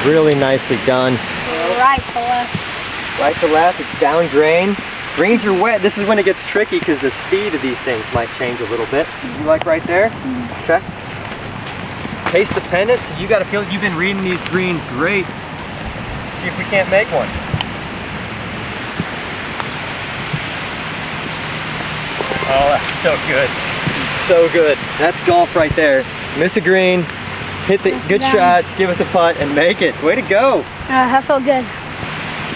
Really nicely done. Right to left. Right to left, it's down grain. Greens are wet. This is when it gets tricky because the speed of these things might change a little bit. You like right there? Okay. Taste dependent, so you gotta feel you've been reading these greens great. See if we can't make one. Oh, that's so good. So good. That's golf right there. Miss a green, hit the good shot, give us a putt, and make it. Way to go. That felt good.